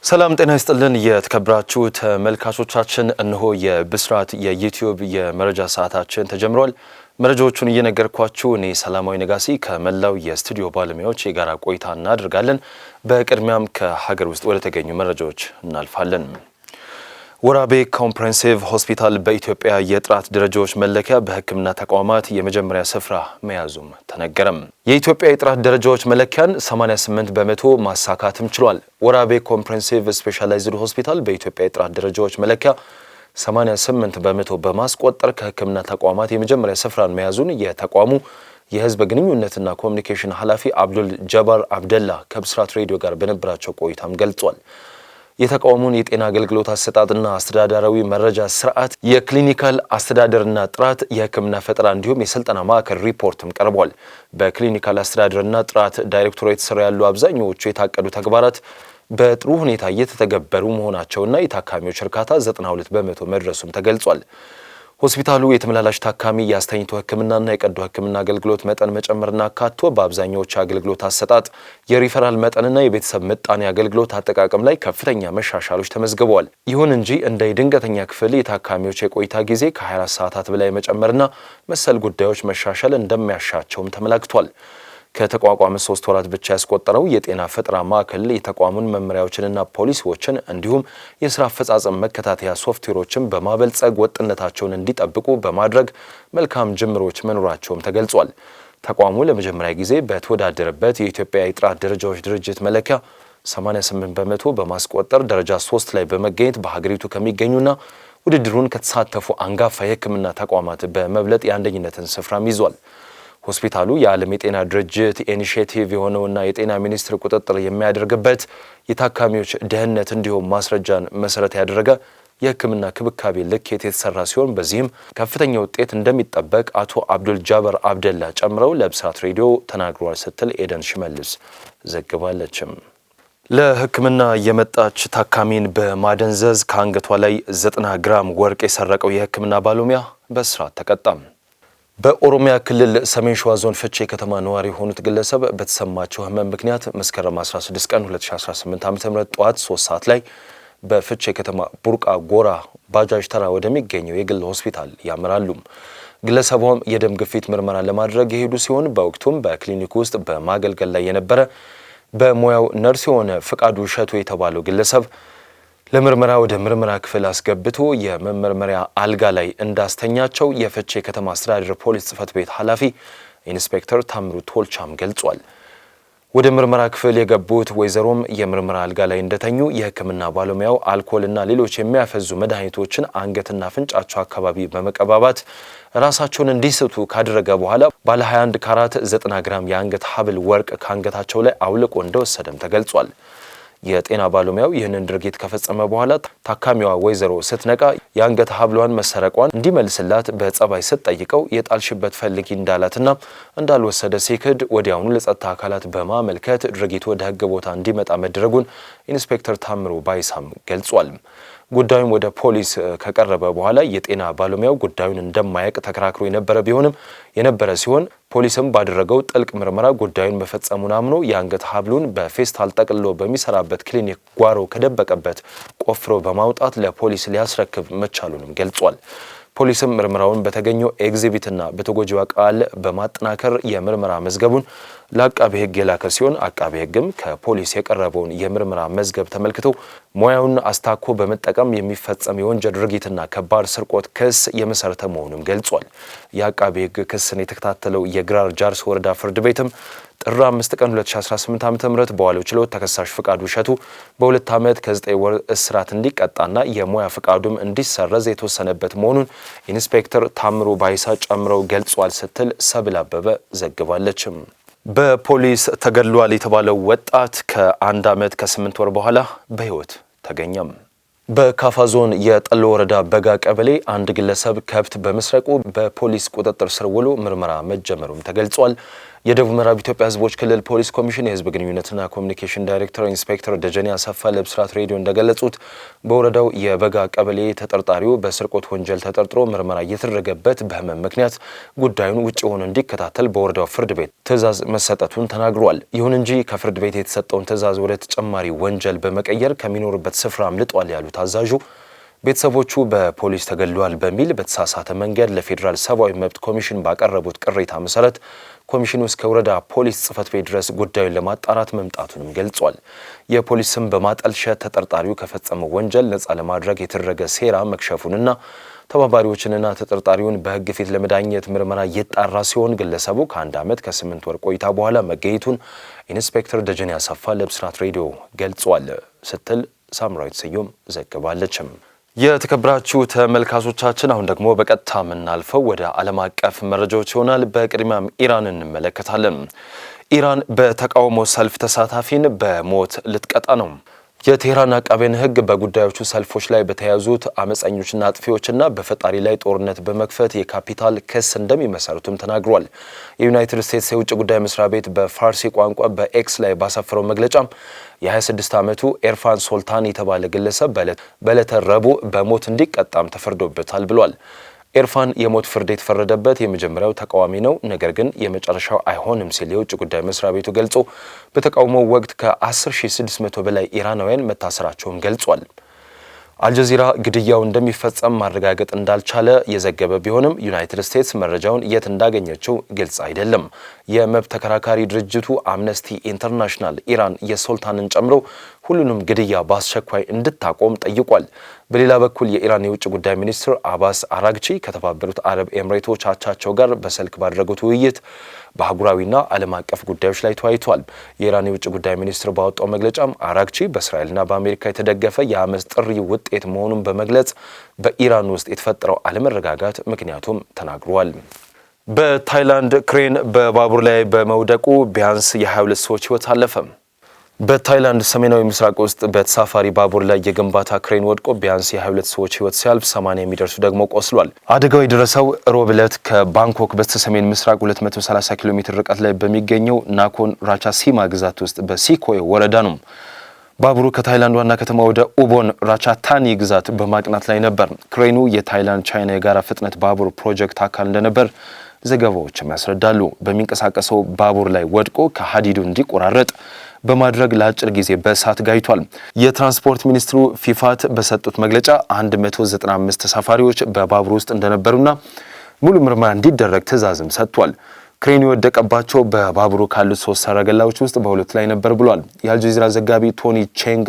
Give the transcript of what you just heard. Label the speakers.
Speaker 1: ሰላም ጤና ይስጥልን የተከበራችሁ ተመልካቾቻችን፣ እነሆ የብስራት የዩቲዩብ የመረጃ ሰዓታችን ተጀምሯል። መረጃዎቹን እየነገርኳችሁ እኔ ሰላማዊ ነጋሲ ከመላው የስቱዲዮ ባለሙያዎች የጋራ ቆይታ እናደርጋለን። በቅድሚያም ከሀገር ውስጥ ወደ ተገኙ መረጃዎች እናልፋለን። ወራቤ ኮምፕሬሄንሲቭ ሆስፒታል በኢትዮጵያ የጥራት ደረጃዎች መለኪያ በሕክምና ተቋማት የመጀመሪያ ስፍራ መያዙም ተነገረም። የኢትዮጵያ የጥራት ደረጃዎች መለኪያን 88 በመቶ ማሳካትም ችሏል። ወራቤ ኮምፕሬሄንሲቭ ስፔሻላይዝድ ሆስፒታል በኢትዮጵያ የጥራት ደረጃዎች መለኪያ 88 በመቶ በማስቆጠር ከሕክምና ተቋማት የመጀመሪያ ስፍራን መያዙን የተቋሙ የህዝብ ግንኙነትና ኮሚኒኬሽን ኃላፊ አብዱል ጀባር አብደላ ከብስራት ሬዲዮ ጋር በነበራቸው ቆይታም ገልጿል። የተቋሙን የጤና አገልግሎት አሰጣጥና አስተዳደራዊ መረጃ ስርዓት፣ የክሊኒካል አስተዳደርና ጥራት፣ የህክምና ፈጠራ እንዲሁም የስልጠና ማዕከል ሪፖርትም ቀርቧል። በክሊኒካል አስተዳደርና ጥራት ዳይሬክቶሬት ስር ያሉ አብዛኛዎቹ የታቀዱ ተግባራት በጥሩ ሁኔታ እየተተገበሩ መሆናቸውና የታካሚዎች እርካታ 92 በመቶ መድረሱም ተገልጿል። ሆስፒታሉ የተመላላሽ ታካሚ የአስተኝቶ ህክምናና የቀዶ ህክምና አገልግሎት መጠን መጨመርና አካቶ በአብዛኛዎቹ አገልግሎት አሰጣጥ የሪፈራል መጠንና የቤተሰብ ምጣኔ አገልግሎት አጠቃቀም ላይ ከፍተኛ መሻሻሎች ተመዝግበዋል። ይሁን እንጂ እንደ ድንገተኛ ክፍል የታካሚዎች የቆይታ ጊዜ ከ24 ሰዓታት በላይ መጨመርና መሰል ጉዳዮች መሻሻል እንደሚያሻቸውም ተመላክቷል። ከተቋቋመ 3 ወራት ብቻ ያስቆጠረው የጤና ፈጠራ ማዕከል የተቋሙን መመሪያዎችንና ፖሊሲዎችን እንዲሁም የስራ አፈጻጸም መከታተያ ሶፍትዌሮችን በማበልጸግ ወጥነታቸውን እንዲጠብቁ በማድረግ መልካም ጅምሮች መኖራቸውም ተገልጿል። ተቋሙ ለመጀመሪያ ጊዜ በተወዳደረበት የኢትዮጵያ የጥራት ደረጃዎች ድርጅት መለኪያ 88 በመቶ በማስቆጠር ደረጃ 3 ላይ በመገኘት በሀገሪቱ ከሚገኙና ውድድሩን ከተሳተፉ አንጋፋ የህክምና ተቋማት በመብለጥ የአንደኝነትን ስፍራም ይዟል። ሆስፒታሉ የዓለም የጤና ድርጅት ኢኒሼቲቭ የሆነውና የጤና ሚኒስቴር ቁጥጥር የሚያደርግበት የታካሚዎች ደህንነት እንዲሁም ማስረጃን መሰረት ያደረገ የህክምና ክብካቤ ልኬት የተሰራ ሲሆን በዚህም ከፍተኛ ውጤት እንደሚጠበቅ አቶ አብዱል ጃበር አብደላ ጨምረው ለብስራት ሬዲዮ ተናግሯል ስትል ኤደን ሽመልስ ዘግባለችም። ለህክምና የመጣች ታካሚን በማደንዘዝ ከአንገቷ ላይ 90 ግራም ወርቅ የሰረቀው የህክምና ባለሙያ በእስራት ተቀጣም። በኦሮሚያ ክልል ሰሜን ሸዋ ዞን ፍቼ ከተማ ነዋሪ የሆኑት ግለሰብ በተሰማቸው ህመም ምክንያት መስከረም 16 ቀን 2018 ዓ.ም ጠዋት 3 ሰዓት ላይ በፍቼ ከተማ ቡርቃ ጎራ ባጃጅ ተራ ወደሚገኘው የግል ሆስፒታል ያመራሉ። ግለሰቧም የደም ግፊት ምርመራ ለማድረግ የሄዱ ሲሆን በወቅቱም በክሊኒክ ውስጥ በማገልገል ላይ የነበረ በሙያው ነርስ የሆነ ፍቃዱ እሸቱ የተባለው ግለሰብ ለምርመራ ወደ ምርመራ ክፍል አስገብቶ የመመርመሪያ አልጋ ላይ እንዳስተኛቸው የፍቼ ከተማ አስተዳደር ፖሊስ ጽሕፈት ቤት ኃላፊ ኢንስፔክተር ታምሩ ቶልቻም ገልጿል። ወደ ምርመራ ክፍል የገቡት ወይዘሮም የምርመራ አልጋ ላይ እንደተኙ የህክምና ባለሙያው አልኮልና ሌሎች የሚያፈዙ መድኃኒቶችን አንገትና አፍንጫቸው አካባቢ በመቀባባት ራሳቸውን እንዲስቱ ካደረገ በኋላ ባለ 21 ካራት 90 ግራም የአንገት ሐብል ወርቅ ከአንገታቸው ላይ አውልቆ እንደወሰደም ተገልጿል። የጤና ባለሙያው ይህንን ድርጊት ከፈጸመ በኋላ ታካሚዋ ወይዘሮ ስትነቃ የአንገት ሐብሏን መሰረቋን እንዲመልስላት በጸባይ ስትጠይቀው የጣልሽበት ፈልጊ እንዳላትና እንዳልወሰደ ሲክድ ወዲያውኑ ለጸጥታ አካላት በማመልከት ድርጊቱ ወደ ህግ ቦታ እንዲመጣ መደረጉን ኢንስፔክተር ታምሩ ባይሳም ገልጿል። ጉዳዩም ወደ ፖሊስ ከቀረበ በኋላ የጤና ባለሙያው ጉዳዩን እንደማያውቅ ተከራክሮ የነበረ ሲሆን ፖሊስም ባደረገው ጥልቅ ምርመራ ጉዳዩን መፈጸሙን አምኖ የአንገት ሐብሉን በፌስታል ጠቅልሎ በሚሰራበት ክሊኒክ ጓሮ ከደበቀበት ቆፍሮ በማውጣት ለፖሊስ ሊያስረክብ መቻሉንም ገልጿል። ፖሊስም ምርመራውን በተገኘው ኤግዚቢትና በተጎጂዋ ቃል በማጠናከር የምርመራ መዝገቡን ለአቃቤ ህግ የላከ ሲሆን አቃቤ ህግም ከፖሊስ የቀረበውን የምርመራ መዝገብ ተመልክቶ ሙያውን አስታኮ በመጠቀም የሚፈጸም የወንጀል ድርጊትና ከባድ ስርቆት ክስ የመሰረተ መሆኑን ገልጿል። የአቃቤ ህግ ክስን የተከታተለው የግራር ጃርሶ ወረዳ ፍርድ ቤትም ጥር 5 ቀን 2018 ዓ.ም በዋለው ችሎት ተከሳሽ ፍቃዱ እሸቱ በ2 ዓመት ከ9 ወር እስራት እንዲቀጣና የሙያ ፍቃዱም እንዲሰረዝ የተወሰነበት መሆኑን ኢንስፔክተር ታምሩ ባይሳ ጨምረው ገልጿል ስትል ሰብል አበበ ዘግባለችም። በፖሊስ ተገድሏል የተባለው ወጣት ከ1 ዓመት ከ8 ወር በኋላ በህይወት ተገኘም። በካፋ ዞን የጠሎ ወረዳ በጋ ቀበሌ አንድ ግለሰብ ከብት በመስረቁ በፖሊስ ቁጥጥር ስር ውሎ ምርመራ መጀመሩም ተገልጿል። የደቡብ ምዕራብ ኢትዮጵያ ሕዝቦች ክልል ፖሊስ ኮሚሽን የሕዝብ ግንኙነትና ኮሚኒኬሽን ዳይሬክተር ኢንስፔክተር ደጀኔ አሰፋ ለብስራት ሬዲዮ እንደገለጹት በወረዳው የበጋ ቀበሌ ተጠርጣሪው በስርቆት ወንጀል ተጠርጥሮ ምርመራ እየተደረገበት በህመም ምክንያት ጉዳዩን ውጪ ሆኖ እንዲከታተል በወረዳው ፍርድ ቤት ትዕዛዝ መሰጠቱን ተናግሯል። ይሁን እንጂ ከፍርድ ቤት የተሰጠውን ትዕዛዝ ወደ ተጨማሪ ወንጀል በመቀየር ከሚኖርበት ስፍራ አምልጧል ያሉት አዛዡ ቤተሰቦቹ በፖሊስ ተገድለዋል በሚል በተሳሳተ መንገድ ለፌዴራል ሰብአዊ መብት ኮሚሽን ባቀረቡት ቅሬታ መሰረት ኮሚሽኑ እስከ ወረዳ ፖሊስ ጽሕፈት ቤት ድረስ ጉዳዩን ለማጣራት መምጣቱንም ገልጿል። የፖሊስ ስም በማጠልሸት ተጠርጣሪው ከፈጸመው ወንጀል ነፃ ለማድረግ የተደረገ ሴራ መክሸፉንና ተባባሪዎችንና ተጠርጣሪውን በሕግ ፊት ለመዳኘት ምርመራ እየጣራ ሲሆን ግለሰቡ ከ1 ዓመት ከ8 ወር ቆይታ በኋላ መገኘቱን ኢንስፔክተር ደጀኔ አሰፋ ለብስራት ሬዲዮ ገልጿል ስትል ሳምራዊት ስዩም ዘግባለችም። የተከበራችሁ ተመልካቾቻችን አሁን ደግሞ በቀጥታ የምናልፈው ወደ ዓለም አቀፍ መረጃዎች ይሆናል። በቅድሚያም ኢራን እንመለከታለን። ኢራን በተቃውሞ ሰልፍ ተሳታፊን በሞት ልትቀጣ ነው። የቴህራን አቃቤን ሕግ በጉዳዮቹ ሰልፎች ላይ በተያዙት አመፀኞችና አጥፊዎችና በፈጣሪ ላይ ጦርነት በመክፈት የካፒታል ክስ እንደሚመሰርቱም ተናግሯል። የዩናይትድ ስቴትስ የውጭ ጉዳይ መስሪያ ቤት በፋርሲ ቋንቋ በኤክስ ላይ ባሰፈረው መግለጫ የ26 ዓመቱ ኤርፋን ሶልታን የተባለ ግለሰብ በዕለተ ረቡዕ በሞት እንዲቀጣም ተፈርዶበታል ብሏል። ኤርፋን የሞት ፍርድ የተፈረደበት የመጀመሪያው ተቃዋሚ ነው፣ ነገር ግን የመጨረሻው አይሆንም ሲል የውጭ ጉዳይ መስሪያ ቤቱ ገልጾ በተቃውሞው ወቅት ከ10,600 በላይ ኢራናውያን መታሰራቸውን ገልጿል። አልጀዚራ ግድያው እንደሚፈጸም ማረጋገጥ እንዳልቻለ የዘገበ ቢሆንም ዩናይትድ ስቴትስ መረጃውን የት እንዳገኘችው ግልጽ አይደለም። የመብት ተከራካሪ ድርጅቱ አምነስቲ ኢንተርናሽናል ኢራን የሶልታንን ጨምሮ ሁሉንም ግድያ በአስቸኳይ እንድታቆም ጠይቋል። በሌላ በኩል የኢራን የውጭ ጉዳይ ሚኒስትር አባስ አራግቺ ከተባበሩት አረብ ኤምሬቶች አቻቸው ጋር በስልክ ባደረጉት ውይይት በአህጉራዊና ዓለም አቀፍ ጉዳዮች ላይ ተወያይቷል። የኢራን የውጭ ጉዳይ ሚኒስትር ባወጣው መግለጫም አራግቺ በእስራኤልና በአሜሪካ የተደገፈ የአመፅ ጥሪ ውጤት መሆኑን በመግለጽ በኢራን ውስጥ የተፈጠረው አለመረጋጋት ምክንያቱም ተናግሯል። በታይላንድ ክሬን በባቡር ላይ በመውደቁ ቢያንስ የ22 ሰዎች ሕይወት አለፈ። በታይላንድ ሰሜናዊ ምስራቅ ውስጥ በተሳፋሪ ባቡር ላይ የግንባታ ክሬን ወድቆ ቢያንስ የ22 ሰዎች ሕይወት ሲያልፍ 80 የሚደርሱ ደግሞ ቆስሏል። አደጋው የደረሰው ሮብ ዕለት ከባንኮክ በስተሰሜን ምስራቅ 230 ኪሎ ሜትር ርቀት ላይ በሚገኘው ናኮን ራቻሲማ ግዛት ውስጥ በሲኮይ ወረዳ ነው። ባቡሩ ከታይላንድ ዋና ከተማ ወደ ኡቦን ራቻታኒ ግዛት በማቅናት ላይ ነበር። ክሬኑ የታይላንድ ቻይና የጋራ ፍጥነት ባቡር ፕሮጀክት አካል እንደነበር ዘገባዎችም ያስረዳሉ። በሚንቀሳቀሰው ባቡር ላይ ወድቆ ከሀዲዱ እንዲቆራረጥ በማድረግ ለአጭር ጊዜ በእሳት ጋይቷል። የትራንስፖርት ሚኒስትሩ ፊፋት በሰጡት መግለጫ 195 ተሳፋሪዎች በባቡር ውስጥ እንደነበሩና ሙሉ ምርመራ እንዲደረግ ትዕዛዝም ሰጥቷል። ክሬኑ የወደቀባቸው በባቡሩ ካሉት 3 ሰረገላዎች ውስጥ በሁለት ላይ ነበር ብሏል። የአልጀዚራ ዘጋቢ ቶኒ ቼንግ